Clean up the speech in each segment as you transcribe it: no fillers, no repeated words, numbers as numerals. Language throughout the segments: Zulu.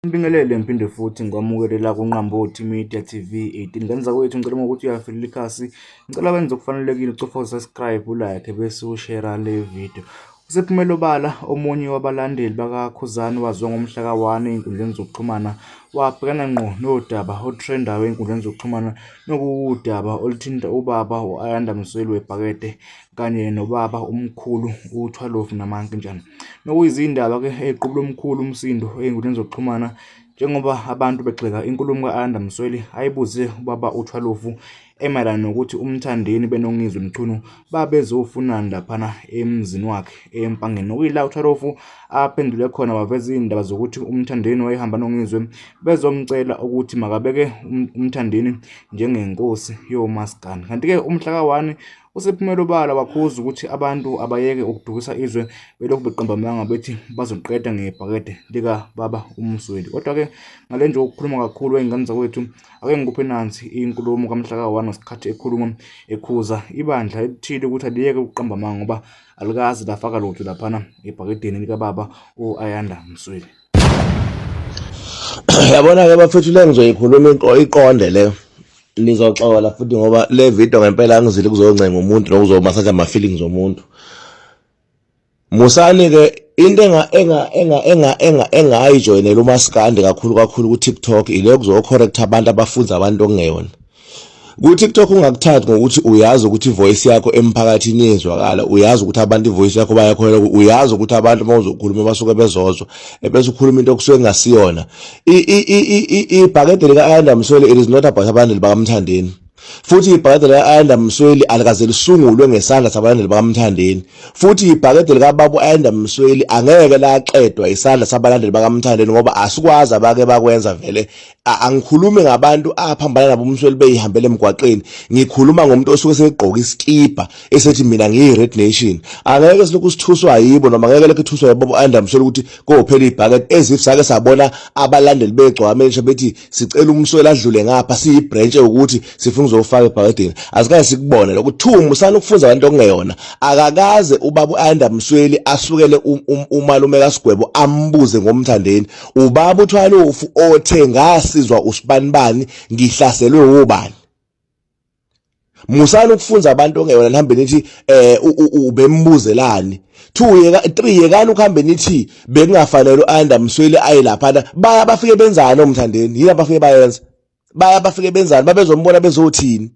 Ngibingelele ngiphinde futhi ngikwamukelela kuNqambothi Media TV 18. Ngenza kwethu ngicela ukuthi uyafilela ikhasi. Ngicela wenze okufanelekile ucofa u-subscribe, ulike bese ushare le video. Usephumela Obala, omunye wabalandeli bakaKhuzani waziwa ngomhla ka-1 ey'nkundleni zokuxhumana, wabhekana ngqo nodaba olutrendayo ey'nkundleni zokuxhumana nokuwudaba oluthinta ubaba u-Ayanda Msweli weBhakede kanye nobaba umkhulu uThwalovu Namankintshane. Nokuyizindaba-ke ey'qubula omkhulu umsindo ey'nkundleni zokuxhumana njengoba abantu begxeka inkulumo ka-Ayanda Msweli ayibuze ubaba uThwalovu emayelana nokuthi uMthandeni beNongizwe Mchunu babezofunani laphana emzini wakhe eMpangeni. Okuyila uThwalovu aphendule khona, waveza izindaba zokuthi uMthandeni wayehamba noNgizwe bezomcela ukuthi makabeke uMthandeni njengenkosi yomaskandi. Kanti-ke umhla ka-1 usephumela Obala wakhuza ukuthi abantu abayeke ukudukisa izwe belokhu beqambamanga bethi bazoqeda ngebhakede lika baba uMsweli. Kodwa-ke ngale nje ukukhuluma kakhulu wey'ngane zakwethu, ake ngikuphe nansi inkulumo kamhla ka-1 ngesikhathi ekhuluma ekhuza ibandla elithile ukuthi aliyeke ukuqambamanga ngoba alikazi lafaka lutho laphana ebhakedeni likababa u-Ayanda Msweli. Yabona-ke bafethu, le ngizoyikhuluma iqonde leyo, nizoxola futhi ngoba le video ngempela angizile kuzoncenga umuntu nokuzomasaja ama-feelings omuntu. Musani-ke into engayijoyinela umaskandi kakhulu ku-TikTok ile kuzocorrect abantu abafunza abantu okungeyona. Ku-TikTok ungakuthathi ngokuthi uyazi ukuthi ivoice yakho emphakathini yezwakala, uyazi ukuthi abantu ivoice yakho bayakholela, uyazi ukuthi abantu uma uzokhuluma basuke bezozwa, ebese ukhuluma into okusuke kungasiyona. Ibhakede lika-Ayanda Msweli, it is not about abalandeli bakaMthandeni. Futhi ibhakede lika-Ayanda Msweli alikaze lisungulwe ngesandla sabalandeli bakaMthandeni. Futhi ibhakede likababa u-Ayanda Msweli angeke laqedwa isandla sabalandeli bakaMthandeni ngoba asikwazi abake bakwenza vele. Angikhulumi ngabantu aphambana nabo uMsweli beyihambele emgwaqeni, ngikhuluma ngomuntu osuke segqoka iskipa esethi mina ngiyi-Red Nation. Angeke silokhu sithuswa yibo noma angeke lokhu thuswa yibaba u-Ayanda Msweli ukuthi kophela ibhakede as if sake sabona abalandeli begcwamesha bethi sicela uMsweli adlule ngapha siyibranch ukuthi sifuna ukuzofaka ebhakedeni. Asikaze sikubone lokho thumbu usana ukufunza abantu okungeyona. Akakaze ubaba u-Ayanda Msweli asukele umalume kaSigwebo ambuze ngomthandeni, ubaba uThwalovu othe ngasizwa usibanibani ngihlaselwe ubani. Musana ukufunza abantu okungeyona, nihambe nithi ubembuzelani. 3 yekani ukuhambe nithi bekungafanele u-Ayanda Msweli ayelapha. Baya bafike benzani omthandeni? Yini abafike bayenza? Baya bafike benzani? Babezombona bezothini?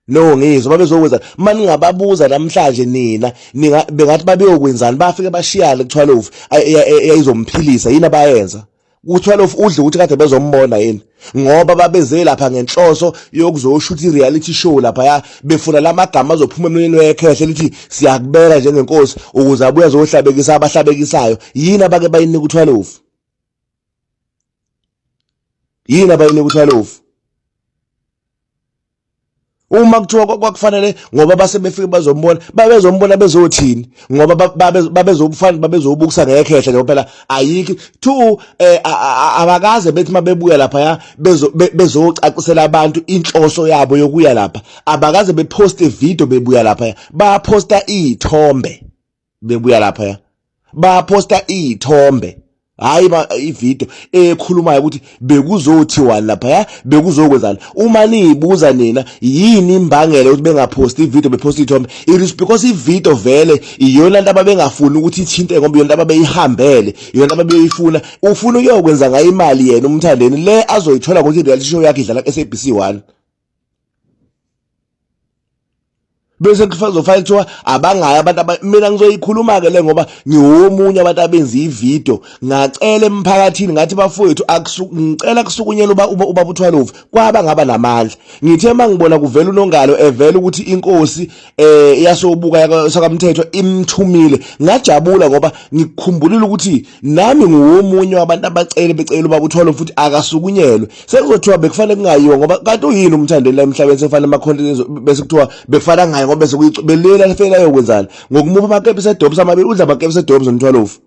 No, ngizwa babezokwenza. Manje ngababuza namhlanje nina bengathi babeyokwenzani? Bafike bashiyana kuThwalovu eyizomphilisa. Yini abayenza? uThwalovu udle ukuthi kade bezombona yini, ngoba babeze lapha ngenhloso yokuzoshutha i-reality show lapha befuna lamagama azophuma emlonyeni wekhehle lithi siyakubeka njengenkosi ukuze abuye azohlabekisa abahlabekisayo. Yini abake bayinika uThwalovu? Yini abayinika uThwalovu? Uma kuthiwa kwakufanele ngoba base befike babezombona bezothini, ngoba babezobukisa ngekhehle nje phela ayikho. 2 abakaze bethi mabebuya lapha bezocacisela abantu inhloso yabo yokuya lapha. Abakaze beposte video bebuya lapha, baposta izithombe bebuya lapha, baposta izithombe, hayi ivideo ekhulumayo ukuthi bekuzothiwa lapha bekuzokwenzana. Uma niyibuza nina yini imbangela ukuthi bengaphosti ivideo beposta izithombe, it is because ivideo vele iyona into ababengafuni ukuthi ithinte ngoba iyona into ababeyihambele, iyona into ababeyifuna. Ufuna uyokwenza ngayo imali yena uMthandeni le azoyithola ukuthi reality show yakhe idlala ku-SABC1. Bese kufanele kuthiwa abangayi abantu mina ngizoyikhuluma ke le ngoba ngiwomunye abantu abenza ivideo ngacela emphakathini ngathi bafowethu ngicela kusukunyela ubaba uThwalovu kwaba ngaba namandla. Ngithe mangibona kuvela uNongalo evela ukuthi inkosi yasobuka sakaMthethwa imthumile, ngajabula ngoba ngikukhumbulile ukuthi nami ngiwomunye wabantu becela ubaba uThwalovu futhi akasukunyelwe. Sekuzothiwa bekufanele kungayiwa ngoba kanti uyini uMthandeni la emhlabeni sefanele ama-content bese kuthiwa bekufanele ngayi ngoba bese belela lefela yokwenzana ngokumupha amakepisi edobha amabili udla amakepisi edobha zoMthwalovu.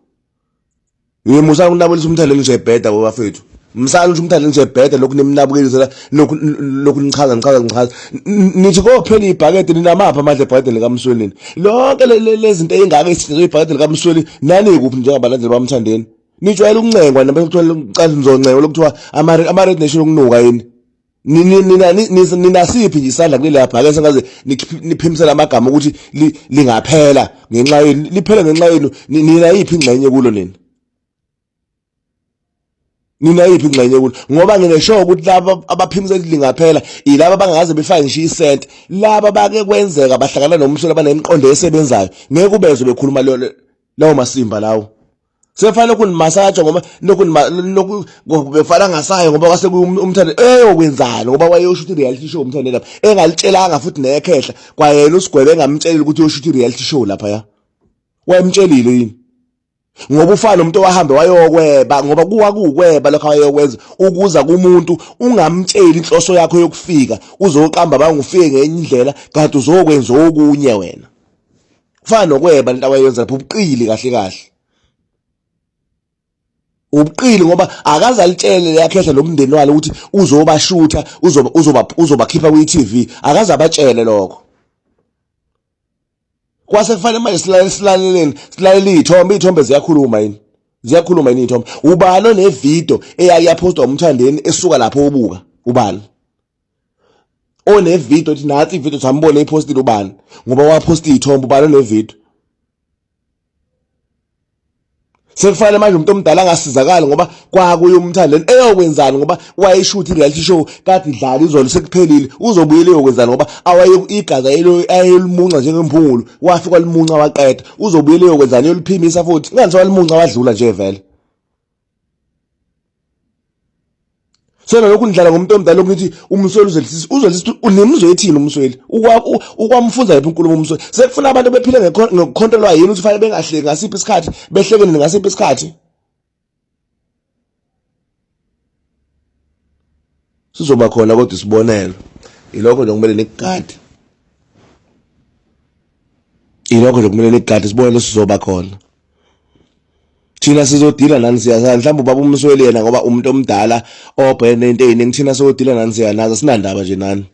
Ngimusana ukunabulisa uMthandeni nje ebheda bafethu. Msana ukuthi uMthandeni nje ebheda lokhu nemnabukeliso lokhu nichaza nithi kophela ibhakede ninamapha amandla ebhakedeni likaMsweli. Lonke lezi zinto ezingaka ezisetshenziswa ibhakede likaMsweli nani kuphi njengabalandeli bakaMthandeni? nijwayele ukuncengwa nabanye ukuthola ucala nizoncenga lokuthiwa ama-Red Nation okunuka yini. Ninasiphi nje isandla kule lapha ake sengaze niphimisela amagama ukuthi lingaphela ngenxa yenu, liphele ngenxa yenu. Nina yiphi ingxenye kulo nina? Nina yiphi ingxenye kulo? Ngoba nginesho ukuthi laba abaphimisela ukuthi lingaphela ilaba abangaze befake ngisho isent, laba bake kwenzeka bahlangana nomsolo abanemiqondo esebenzayo, ngeke ubezwe bekhuluma lawo masimba lawo. Sefanele kunimasaja ngoba lokhu befana ngasayo ngoba kwase umthande eyokwenzana ngoba wayeyoshuta i-reality show umthande lapha engalitshela futhi nekhehla kwayena uSigwebe engamtshelile ukuthi uyoshuta i-reality show lapha ya. Wayemtshelile yini? Ngoba ufana nomuntu owahambe wayokweba ngoba kuwukweba lokho ayokwenza ukuza kumuntu ungamtsheli inhloso yakho yokufika uzoqamba bangufike ngenye indlela kanti uzokwenza okunye wena. Ufana nokweba lento awayenza lapha ubuqili kahle kahle. Ubuqili ngoba akaze alitshele leyakhehla nomndeni walo ukuthi uzobashutha uzobakhipha kwi-TV, akaze abatshele lokho. Kwase kufanele manje silalele iy'thombe ziyakhuluma yini, iy'thombe. Ubani onevidiyo eyapostwa umthandeni esuka lapho obuka? Ubani onevidiyo ethi nathi ividiyo sambona ipostile? Ubani? Ngoba waposta iy'thombe. Ubani onevidiyo? Sekufanele manje umuntu omdala angasizakali ngoba kwakuye umthandeni eyokwenzani ngoba wayeshuthi i-reality show kade idlala izolo sekuphelile. Uzobuyela eyokwenzani ngoba igazi ayelimunca njengemphungulu wafika limunca waqeda. Uzobuyela eyokwenzani yoliphimisa futhi ngani walimunca wadlula nje vele. Sena lokhu nidlala ngomuntu omdala ukuthi umsweli uzolisithi unemzwethini umsweli ukwamfunza yiphi inkulumo umsweli. Sekufuna abantu bephile ngekukhontrolwa yini ukuthi fanele bengahleki ngasiphi isikhathi behlekene ngasiphi isikhathi. Sizoba khona kodwa isibonelo ilokho nje kumele nikugade, isibonelo sizoba khona. Thina sizodila nani siyazazi mhlawumbe ubaba umsweli yena ngoba umuntu omdala obhekene nento eyiningi. Thina sizodila nani siyanazi, asinandaba nje nani,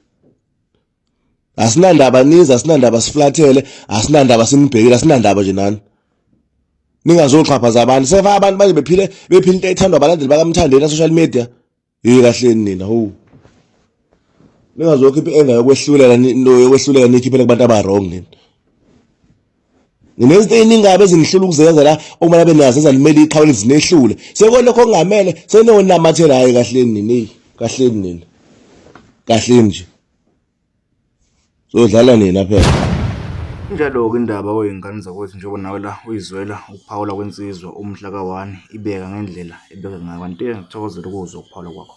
asinandaba niza, asinandaba siflathele, asinandaba sinibhekile, asinandaba nje nani. Ningazoxhaphaza abantu. Sefa abantu manje bephile into ethandwa abalandeli bakamthandeni social media. Kahleni nina ningazokhipha enga yokwehlulela nikhiphele kubantu abarong nina. Ninezinto eziningabe ezinihlula ukuzenza la okumele benazenza limele iqhawule zinehlule. Sekolokho kungamele senonamathela hayi kahleni nini, kahleni nje. Sodlala nina phela. Njalo-ke indaba oyingane zakwethu njengoba nawe la uyizwela ukuphawula kwensizwa umhla ka-1 ibeka ngendlela ebeka ngayo. Kanti ngithokozela ukuzwa ukuphawula kwakho.